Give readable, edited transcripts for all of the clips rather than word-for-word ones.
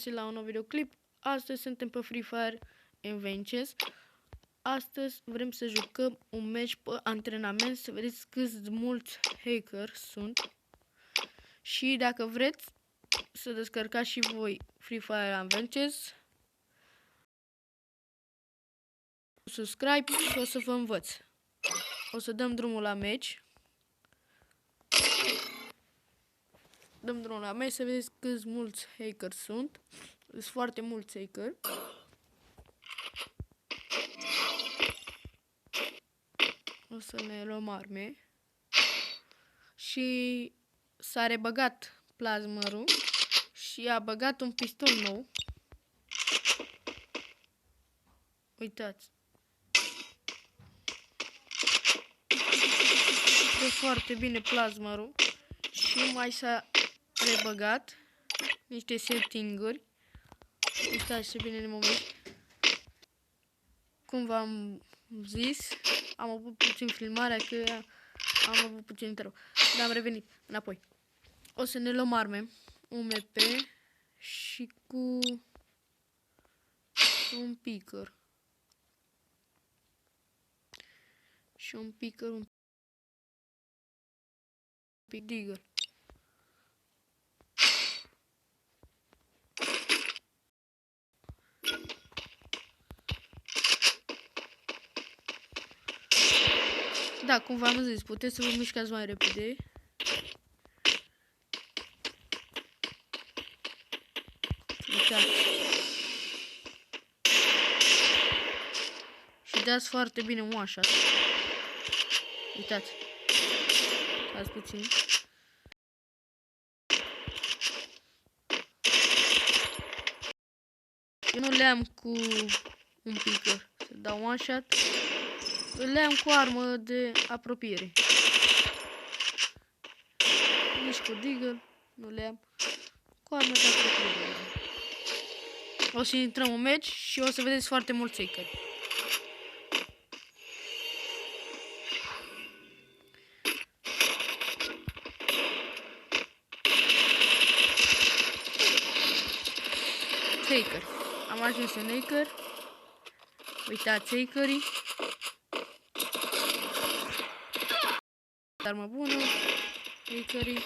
La un nou videoclip. Astăzi suntem pe Free Fire Inventions. Astăzi vrem să jucăm un match pe antrenament, să vedeți câți mulți hacker sunt. Și dacă vreți să descărcați și voi Free Fire Inventions, subscribe și o să vă învăț. O să dăm drumul la match. Dăm drumul la match să vedeți câți mulți hacker sunt. Sunt foarte mulți hacker. O să ne luăm arme. Și s-a rebăgat plasmărul și a băgat un pistol nou. Uitați. E foarte bine plasmărul. Și mai s-a rebăgat niște setting-uri. Uitați ce bine ne moment. Cum v-am zis, am avut puțin filmarea că am avut puțin rău. Dar am revenit înapoi. O să ne luăm arme. Un MP și cu un picker. Și un picker, un pic digger. Da, cum v-am zis, puteți să vă mișcați mai repede. Uitați. Și dați foarte bine un one shot. Uitați. Dați puțin. Eu nu le-am cu un picker să dau one shot. Le-am cu armă de apropiere. Nici cu digger nu le-am. Cu armă de apropiere. O să intrăm în match și o să vedeți foarte mulți hackeri. Hacker. Am ajuns în hacker. Uitați hackerii. Armă bună. Hackerii.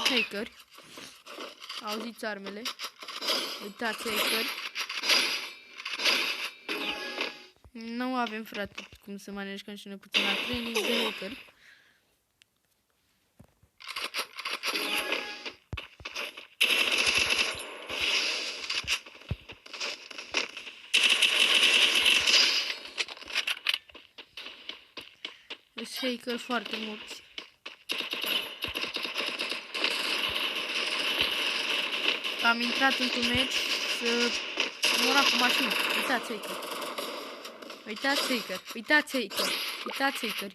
Hackeri. Auziți armele. Uitați hackeri. Nu avem, frate, cum să mai jucăm și noi puțin la training de hackeri. Deci hackeri foarte mulți. Am intrat într-un match să mora cu mașină. Uitați hacker. Uitați hacker. Uitați hacker. Uitați hacker.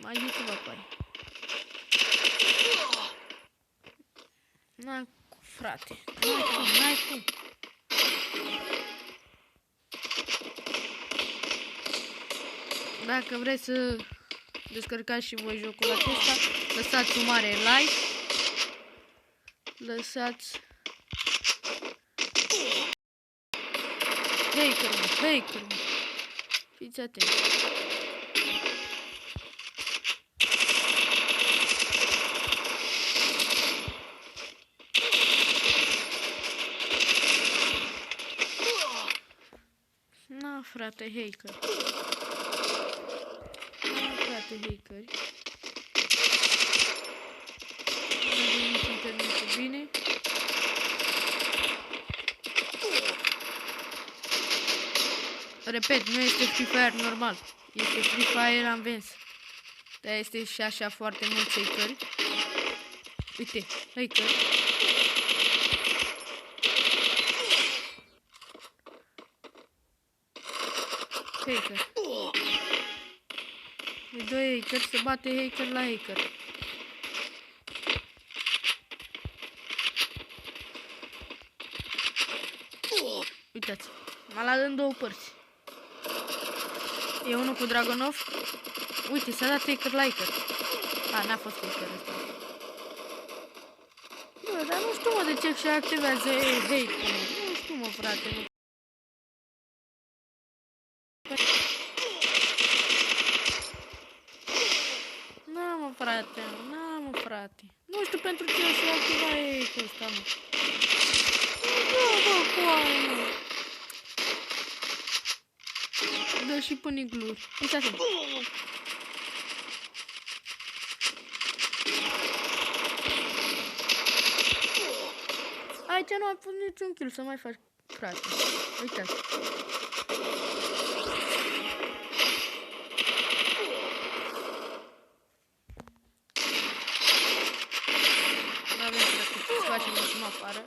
Mai e ceva pare. N-am cum, frate. N-ai cum. Dacă vreți să descărcați și voi jocul acesta, lăsați un mare like. Lăsați hacker. Fiți atenți. Na, frate, hacker. Hackeri. Nu internetul bine. Repet, nu este Free Fire normal. Este Free Fire Inventions. Dar este și așa foarte mulți hackeri. Uite, hacker. Hacker. De doi hacker se bate hacker la hacker. Uitați, m-a luat în două părți. E unul cu Dragonov. Uite, s-a dat Taker Liker. A, n-a fost Taker ăsta. Bă, dar nu știu, mă, de ce și activează hate. Nu știu, mă, frate. Nu. Mă, frate, mă, frate. Nu știu pentru ce și activa hate-ul ăsta, mă. Bă, coaie, mă. Dă și pe nigluri. Uite-așa. Aici nu ai pus niciun kill să mai faci, frate. Uitați. Nu avem să facem ieșim afară.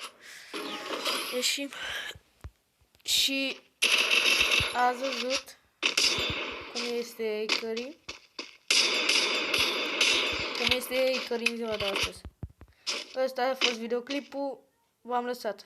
Ieșim. Și ați văzut cum este Curry. Cum este Curry în ziua de astăzi. Ăsta a fost videoclipul. V-am lăsat.